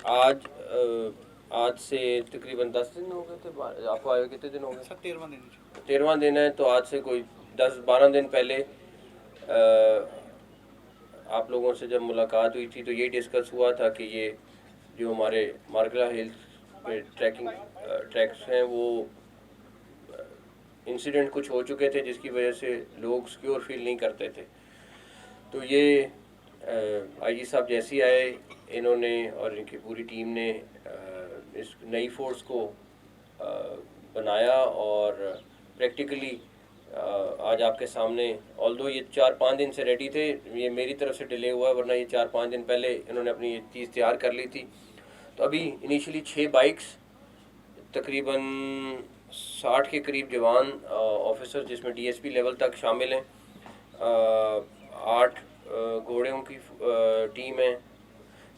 आज आज से तकरीबन 10 दिन हो गए थे। आपको आए हुए कितने दिन हो गए? सर 13वां दिन। 13वां दिन है। तो आज से कोई 10-12 दिन पहले आप लोगों से जब मुलाकात हुई थी तो ये डिस्कस हुआ था कि ये जो हमारे मार्गला हिल्स पे ट्रैक्स हैं वो इंसिडेंट कुछ हो चुके थे जिसकी वजह से लोग सिक्योर फील नहीं करते थे। तो ये आईजी साहब जैसे ही आए, इन्होंने और इनकी पूरी टीम ने इस नई फोर्स को बनाया और प्रैक्टिकली आज आपके सामने, ऑल्दो ये 4-5 दिन से रेडी थे, ये मेरी तरफ से डिले हुआ, वरना ये 4-5 दिन पहले इन्होंने अपनी ये चीज़ तैयार कर ली थी। तो अभी इनिशियली 6 बाइक्स, तकरीबन 60 के करीब जवान ऑफिसर जिसमें डीएसपी लेवल तक शामिल हैं, 8 घोड़ों की टीम है।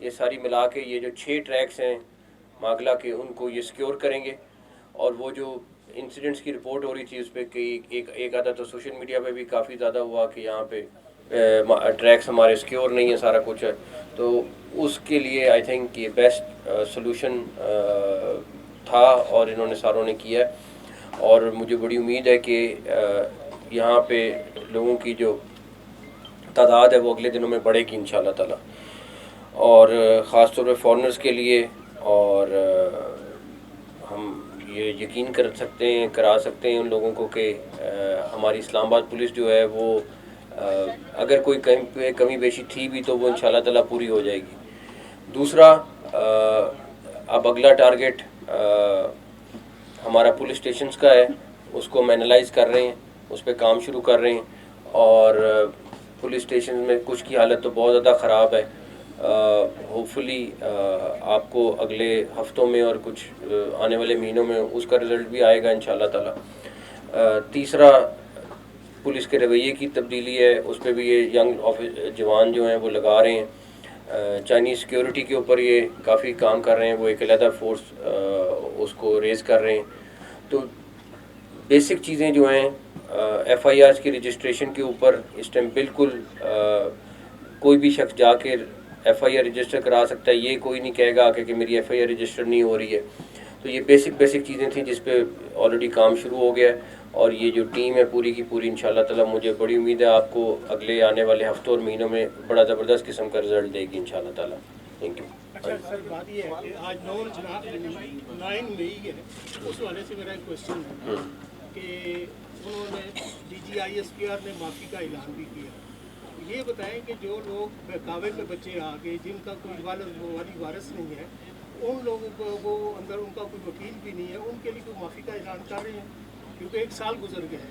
ये सारी मिला के ये जो 6 ट्रैक्स हैं मागला के, उनको ये सिक्योर करेंगे। और वो जो इंसिडेंट्स की रिपोर्ट हो रही थी उस पर कि एक आधा तो सोशल मीडिया पे भी काफ़ी ज़्यादा हुआ कि यहाँ पे ट्रैक्स हमारे सिक्योर नहीं है, सारा कुछ है। तो उसके लिए आई थिंक ये बेस्ट सोल्यूशन था और इन्होंने सारों ने किया। और मुझे बड़ी उम्मीद है कि यहाँ पे लोगों की जो तादाद है वो अगले दिनों में बढ़ेगी इंशाल्लाह ताला। और ख़ास तौर पे फॉरेनर्स के लिए, और हम ये यकीन करा सकते हैं उन लोगों को कि हमारी इस्लामाबाद पुलिस जो है वो अगर कोई कमी बेशी थी भी तो वो इंशाल्लाह ताला पूरी हो जाएगी। दूसरा, अब अगला टारगेट हमारा पुलिस स्टेशंस का है, उसको हम एनालाइज़ कर रहे हैं, उस पर काम शुरू कर रहे हैं। और पुलिस स्टेशन में कुछ की हालत तो बहुत ज़्यादा ख़राब है। होपफुली आपको अगले हफ्तों में और कुछ आने वाले महीनों में उसका रिज़ल्ट भी आएगा इंशाल्लाह ताला। तीसरा, पुलिस के रवैये की तब्दीली है, उस पर भी ये यंग जवान जो हैं वो लगा रहे हैं। चाइनीज़ सिक्योरिटी के ऊपर ये काफ़ी काम कर रहे हैं, वो एक अलग फोर्स उसको रेज़ कर रहे हैं। तो बेसिक चीज़ें जो हैं, एफआईआर की रजिस्ट्रेशन के ऊपर इस टाइम बिल्कुल कोई भी शख्स जाके एफआईआर रजिस्टर करा सकता है, ये कोई नहीं कहेगा आके कि मेरी एफआईआर रजिस्टर नहीं हो रही है। तो ये बेसिक चीज़ें थी जिस पे ऑलरेडी काम शुरू हो गया है। और ये जो टीम है पूरी की पूरी इंशाल्लाह ताला, मुझे बड़ी उम्मीद है आपको अगले आने वाले हफ्तों और महीनों में बड़ा ज़बरदस्त किस्म का रिजल्ट देगी इंशाल्लाह ताला। Thank you. अच्छा सर, बात ये है कि आज 9 मई है, उस वाले से मेरा एक क्वेश्चन है कि उन्होंने DGISPR ने माफ़ी का ऐलान भी किया। ये बताएं कि जो लोग बहकावे में बच्चे आ गए, जिनका कोई वारिस नहीं है, उन लोगों को वो अंदर उनका कोई वकील भी नहीं है, उनके लिए कोई माफ़ी का ऐलान कर रहे हैं, क्योंकि 1 साल गुजर गया है।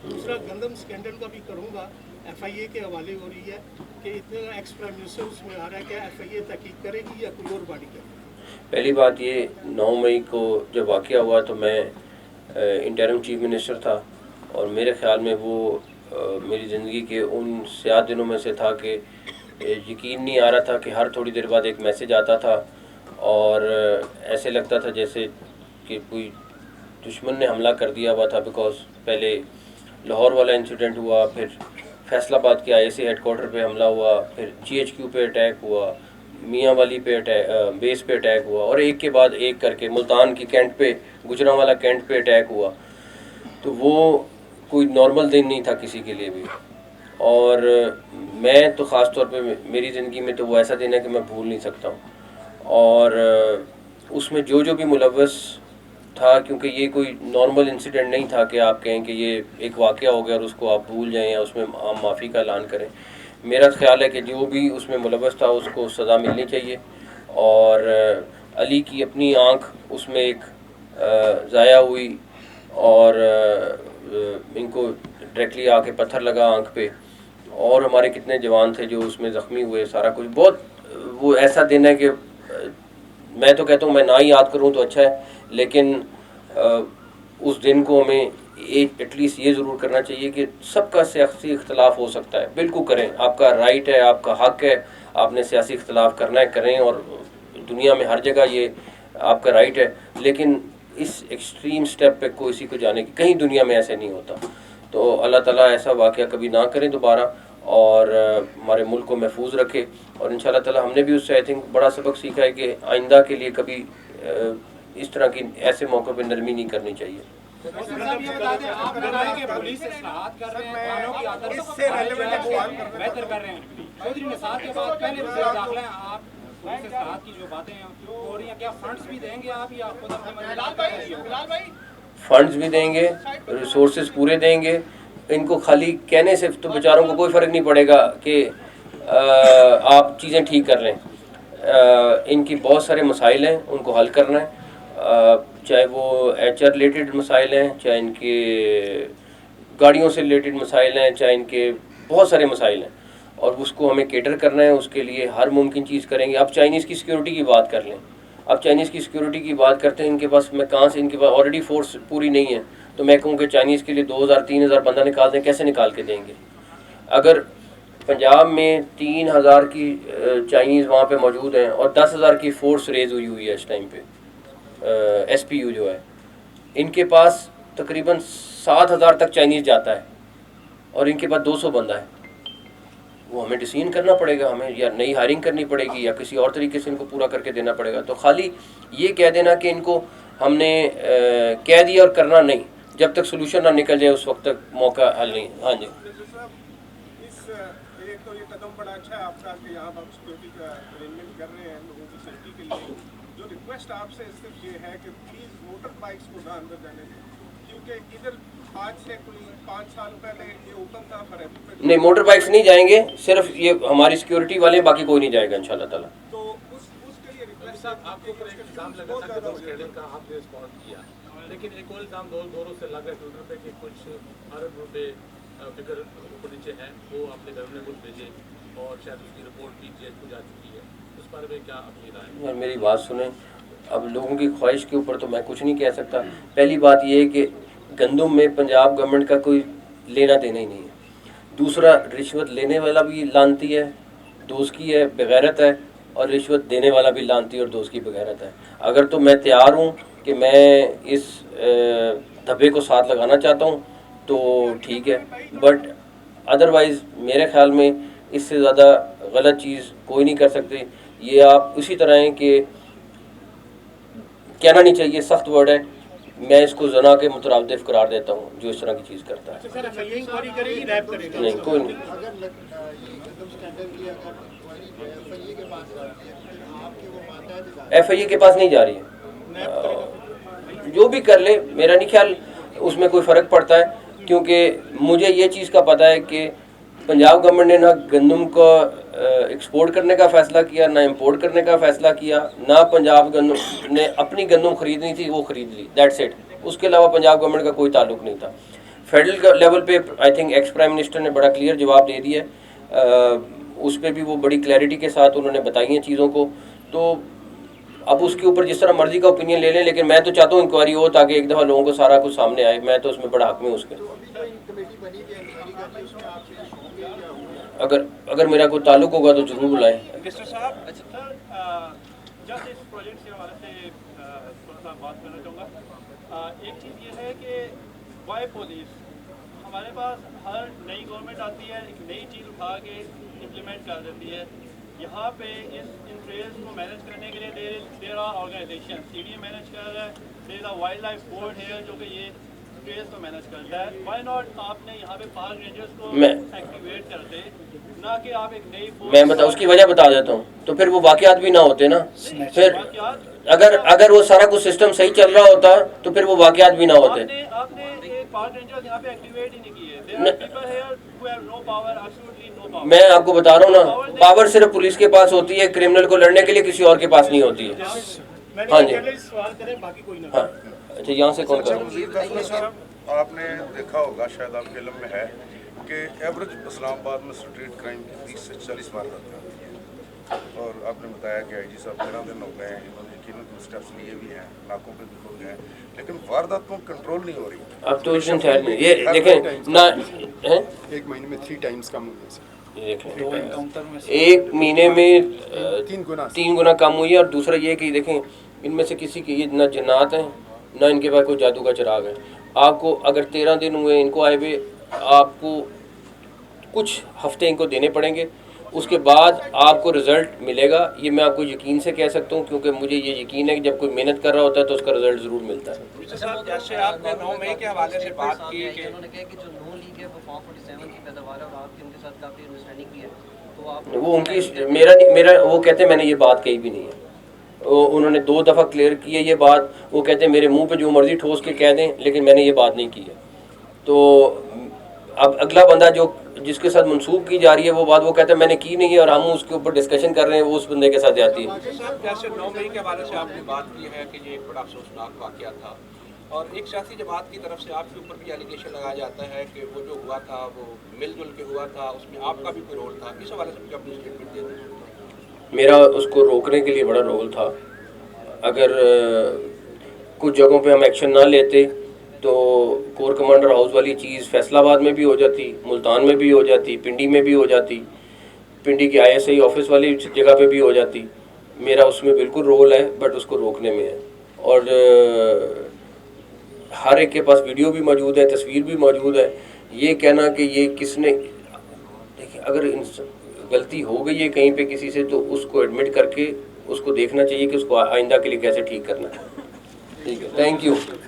दूसरा, गंदम स्कैंडल का भी करूँगा, FIA के हवाले हो रही है कि इतना एक्स प्राइम मिनिस्टर उसमें आ रहा है कि FIA तहकीक करेगी या कोई और बॉडी करेगी। पहली बात ये, 9 मई को जब वाक़या हुआ तो मैं इंटरिम चीफ मिनिस्टर था और मेरे ख़्याल में वो मेरी ज़िंदगी के उन स्याह दिनों में से था कि यकीन नहीं आ रहा था कि हर थोड़ी देर बाद एक मैसेज आता था और ऐसे लगता था जैसे कि कोई दुश्मन ने हमला कर दिया हुआ था। बिकॉज पहले लाहौर वाला इंसिडेंट हुआ, फिर फैसलाबाद के ISA हेडकोार्टर पे हमला हुआ, फिर GHQ पे अटैक हुआ, मियाँ वाली पे बेस पे अटैक हुआ, और एक के बाद एक करके मुल्तान की कैंट पे, गुजरांवाला कैंट पे अटैक हुआ। तो वो कोई नॉर्मल दिन नहीं था किसी के लिए भी। और मैं तो ख़ास तौर पे मेरी ज़िंदगी में तो वो ऐसा दिन है कि मैं भूल नहीं सकता हूँ। और उसमें जो जो भी मुलव्वस था, क्योंकि ये कोई नॉर्मल इंसिडेंट नहीं था कि आप कहें कि ये एक वाक़या हो गया और उसको आप भूल जाएं या उसमें आप माफ़ी का ऐलान करें। मेरा ख्याल है कि जो भी उसमें मुलव्वस था उसको सज़ा मिलनी चाहिए। और अली की अपनी आँख उसमें एक ज़ाया हुई और इनको डायरेक्टली आके पत्थर लगा आँख पे, और हमारे कितने जवान थे जो उसमें ज़ख्मी हुए, सारा कुछ बहुत वो ऐसा दिन है कि मैं तो कहता हूँ मैं ना ही याद करूँ तो अच्छा है। लेकिन उस दिन को हमें एटलीस्ट ये ज़रूर करना चाहिए कि सबका सियासी इख्तलाफ हो सकता है, बिल्कुल करें, आपका राइट है, आपका हक है, आपने सियासी इख्तलाफ करना है करें, और दुनिया में हर जगह ये आपका राइट है। लेकिन इस एक्सट्रीम स्टेप पे किसी को जाने की, कहीं दुनिया में ऐसे नहीं होता। तो अल्लाह ताला ऐसा वाक़या कभी ना करें दोबारा। और हमारे मुल्क को महफूज रखे। और इंशाल्लाह ताला हमने भी उससे आई थिंक बड़ा सबक सीखा है कि आइंदा के लिए कभी इस तरह की ऐसे मौक़ों पे नरमी नहीं करनी चाहिए। फंड्स भी देंगे, रिसोर्सेज पूरे देंगे। इनको खाली कहने से तो बेचारों को कोई फ़र्क नहीं पड़ेगा कि आप चीज़ें ठीक कर लें। इनकी बहुत सारे मसाइल हैं, उनको हल करना है, चाहे वो HR रिलेटेड मसाइल हैं, चाहे इनके गाड़ियों से रिलेटेड मसाइल हैं, चाहे इनके बहुत सारे मसाइल हैं, और उसको हमें केटर करना है। उसके लिए हर मुमकिन चीज़ करेंगे। अब चाइनीज़ की सिक्योरिटी की बात कर लें, अब चाइनीज़ की सिक्योरिटी की बात करते हैं, इनके पास मैं कहाँ से, इनके पास ऑलरेडी फोर्स पूरी नहीं है, तो मैं कहूँ कि चाइनीज़ के लिए 2000-3000 बंदा निकाल दें, कैसे निकाल के देंगे? अगर पंजाब में 3000 की चाइनीज़ वहाँ पे मौजूद हैं और 10,000 की फ़ोर्स रेज़ हुई है इस टाइम पे, SPU जो है, इनके पास तकरीबन 7000 तक चाइनीज़ जाता है और इनके पास 200 बंदा है। वो हमें डिसीजन करना पड़ेगा, हमें या नई हायरिंग करनी पड़ेगी या किसी और तरीके से इनको पूरा करके देना पड़ेगा। तो खाली ये कह देना कि इनको हमने कह दिया और करना नहीं, जब तक सोल्यूशन ना निकल जाए उस वक्त तक मौका हल नहीं। हाँ जी, एक तो ये कदम बड़ा अच्छा है आपका कि यहाँ आप सिक्योरिटी का अरेंजमेंट कर रहे हैं लोगों की सेफ्टी के लिए। जो रिक्वेस्ट आपसे सिर्फ ये है कि प्लीज़ मोटर बाइक्स को ना अंदर जाने दें, क्योंकि इधर आज से कोई 5 साल पहले ये ओपन था फॉर एवरीबॉडी। नहीं, मोटर बाइक्स नहीं जाएंगे, सिर्फ ये हमारी सिक्योरिटी वाले, बाकी कोई नहीं जाएगा इंशाल्लाह ताला। तो उसके लिए रिक्वेस्ट आपको एक इल्ज़ाम लगा था कि स्केलिंग का आपने रिस्पॉन्ड किया, लेकिन एक और इल्ज़ाम दौरों से लगा ट्विटर पे कि कुछ अरब रुपए फिगर ऊपर नीचे हैं, वो अपने घर में कुछ भेजे और शायद उसकी रिपोर्ट PGH को जा चुकी है। उस बारे में क्या अपनी राय है? यार मेरी बात सुने, अब लोगों की ख्वाहिश के ऊपर तो मैं कुछ नहीं कह सकता। पहली बात ये है कि गंदम में पंजाब गवर्नमेंट का कोई लेना देना ही नहीं है। दूसरा, रिश्वत लेने वाला भी लानती है, दोस्ती है, बेगैरत है, और रिश्वत देने वाला भी लानती है और दोस्ती बेगैरत है। अगर तो मैं तैयार हूँ कि मैं इस धब्बे को साथ लगाना चाहता हूँ तो ठीक है, बट अदरवाइज़ मेरे ख्याल में इससे ज़्यादा गलत चीज़ कोई नहीं कर सकते। ये आप उसी तरह हैं कि कहना नहीं चाहिए, सख्त वर्ड है, मैं इसको जना के मुतरादिफ करार देता हूँ जो इस तरह की चीज़ करता है। सर FIA इंक्वायरी करेगी, रैप करेगा? नहीं, कोई नहीं। FIA के पास नहीं जा रही है, जो भी कर ले, मेरा नहीं ख्याल उसमें कोई फ़र्क पड़ता है, क्योंकि मुझे ये चीज़ का पता है कि पंजाब गवर्नमेंट ने ना गंदम को एक्सपोर्ट करने का फ़ैसला किया, ना इंपोर्ट करने का फ़ैसला किया, ना पंजाब गंदम ने अपनी गंदम ख़रीदनी थी वो ख़रीद ली, दैट्स इट। उसके अलावा पंजाब गवर्नमेंट का कोई ताल्लुक नहीं था। फेडरल लेवल पे I think ex prime minister ने बड़ा क्लियर जवाब दे दिया, उस पर भी वो बड़ी क्लैरिटी के साथ उन्होंने बताई हैं चीज़ों को। तो अब उसके ऊपर जिस तरह मर्जी का ओपिनियन ले लें, लेकिन मैं तो चाहता हूँ इंक्वायरी हो ताकि एक दफ़ा लोगों को सारा कुछ सामने आए। मैं तो उसमें बड़ा हक में हूँ उसके। अगर मेरा कोई ताल्लुक होगा तो जरूर बुलाएं। मिस्टर साहब, जस्ट इस प्रोजेक्ट से हमारे से थोड़ा सा बात करना चाहूँगा। एक चीज़ ये है कि वाई पुलिस, हमारे पास हर नई गवर्नमेंट आती है, एक नई चीज़ उठा के इम्प्लीमेंट कर देती है। यहाँ पे इस इन ट्रेल्स को मैनेज करने के लिए there are organisation, CDA manage कर रहा है, there are wild life board है जो कि ये ट्रेल्स को मैनेज करता है। वाई नॉट आपने यहाँ पे पार्क रेंजर्स को एक्टिवेट कर दे, ना कि आप एक नई मैं बता उसकी वजह बता देता हूँ, तो फिर वो वाकयात भी ना होते ना। फिर अगर वो सारा कुछ सिस्टम सही चल रहा होता तो फिर वो वाकयात भी ना होते। आपने एक पार्क रेंजर्स यहाँ पे एक्टिवेट ही नहीं किए। There are people here who have no power, absolutely no power. मैं आपको बता रहा हूँ ना, पावर सिर्फ पुलिस के पास होती है, क्रिमिनल को लड़ने के लिए किसी और के पास नहीं होती है। हाँ जी, सवाल करें, बाकी कोई ना। हाँ अच्छा, यहाँ से कौन कर? आपने देखा होगा, शायद आपके इल्म में है कि एवरेज इस्लामाबाद में स्ट्रीट क्राइम की 30 से 40 वारदातें होती हैं, और आपने बताया कि IG साहब 13 दिन हो गए हैं, इन्होंने यकीनन कुछ स्टेप्स लिए भी हैं, नाकों पे भी खुल गए, लेकिन वारदातों कंट्रोल नहीं हो रही। अब तो उसमें ठहर नहीं, ये देखें ना, हैं एक महीने में 3 टाइम्स कम हुई है। एक महीने में 3 गुना कम हुई है। और दूसरा ये कि देखें, इनमें से किसी की ये ना जन्नात हैं ना इनके पास कोई जादू का चिराग है। आपको अगर 13 दिन हुए इनको आए हुए, आपको कुछ हफ्ते इनको देने पड़ेंगे, उसके बाद आपको रिज़ल्ट मिलेगा। ये मैं आपको यकीन से कह सकता हूँ, क्योंकि मुझे ये यकीन है कि जब कोई मेहनत कर रहा होता है तो उसका रिज़ल्ट ज़रूर मिलता है। मिस्टर साहब, जैसे आपने 9 मई के हवाले से बात की कि उन्होंने कहा कि जो नो लीग है वो फॉर्म 47 की पैदावार है और आपकी उनके साथ काफ़ी अंडरस्टैंडिंग भी है, तो आप वो उनकी मेरा वो कहते हैं मैंने ये बात कही भी नहीं है। वो उन्होंने 2 दफ़ा क्लियर की है ये बात। वो कहते हैं मेरे मुंह पे जो मर्ज़ी ठोस के कह दें, लेकिन मैंने ये बात नहीं की है। तो अब अगला बंदा जो जिसके साथ मंसूब की जा रही है वो बात, वो कहता है मैंने की नहीं है और हम उसके ऊपर डिस्कशन कर रहे हैं, वो उस बंदे के साथ जाती है। मिस्टर साहब, जैसे 9 मई के हवाले से आपने बात की है कि ये एक बड़ा अफसोसनाक वाक़या था और एक सियासी जमात की तरफ से आपके ऊपर भी एलिगेशन लगाया जाता है कि वो जो हुआ था वो मिलजुल के हुआ था, उसमें आपका भी कोई रोल था। इस हवाले से भी अपनी स्टेटमेंट दे दें। मेरा उसको रोकने के लिए बड़ा रोल था। अगर कुछ जगहों पे हम एक्शन ना लेते तो कोर कमांडर हाउस वाली चीज़ फैसलाबाद में भी हो जाती, मुल्तान में भी हो जाती, पिंडी में भी हो जाती, पिंडी की ISI ऑफिस वाली जगह पे भी हो जाती। मेरा उसमें बिल्कुल रोल है, बट उसको रोकने में है। और हर एक के पास वीडियो भी मौजूद है, तस्वीर भी मौजूद है। ये कहना कि ये किसने, देखिए अगर गलती हो गई है कहीं पे किसी से, तो उसको एडमिट करके उसको देखना चाहिए कि उसको आइंदा के लिए कैसे ठीक करना है। ठीक है, थैंक यू।